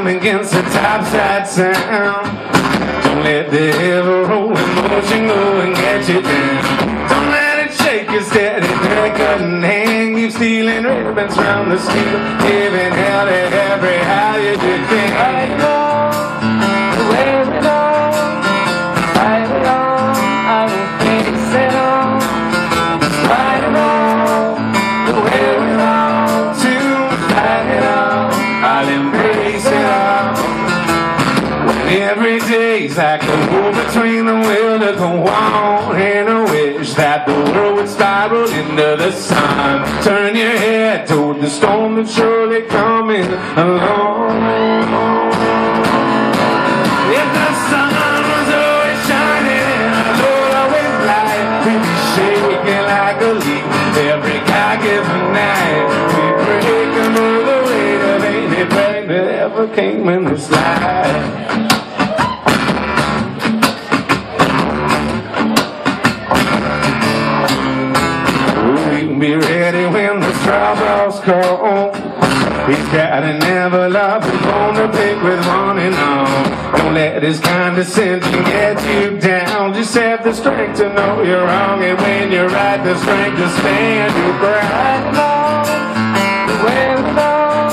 jam against the topside sound. Don't let the ever-rolling motion go and get you down. Don't let it shake you steady, cut and hang. Keep stealing ribbons from the steel, giving hell to every how you do things. Right along, the way we go. Right along, I will face it on. Right along, the way we go. To fight it all, I'll embrace it all. Every day's like a war between the will to go on, and a wish that the world would spiral into the sun. Turn your head toward the storm that's surely coming along. If the sun was always shining and the Lord always light, we'd be shaking like a leaf every God-given night. We'd break under the weight of any pain that ever came in this life. Be ready when the troubles come. He's got an envelope and bone to pick with one and all. Don't let his condescension get you down. Just have the strength to know you're wrong, and when you're right, the strength to stand your ground. The way we go,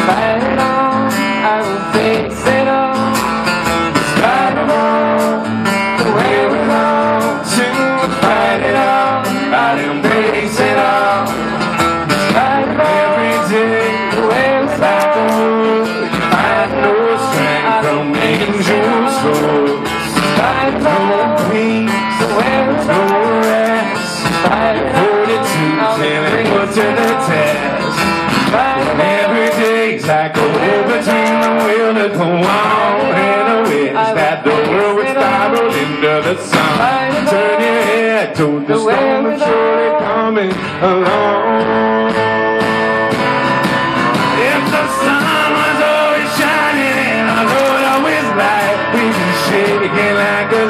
fight it on, I will face it all. Fight it on, the way we go, to fight it all, I'll embrace it all. Every day, the way we like the wood, find no strength from angels' souls. No peace, no rest, fortitude till it put to the test. Every day's like a war between the will to go on, and a wish that the world would spiral into the sun. Turn your head toward the storm that's surely coming along. If the sun was always shining and the Lord always light, we'd be shaking like a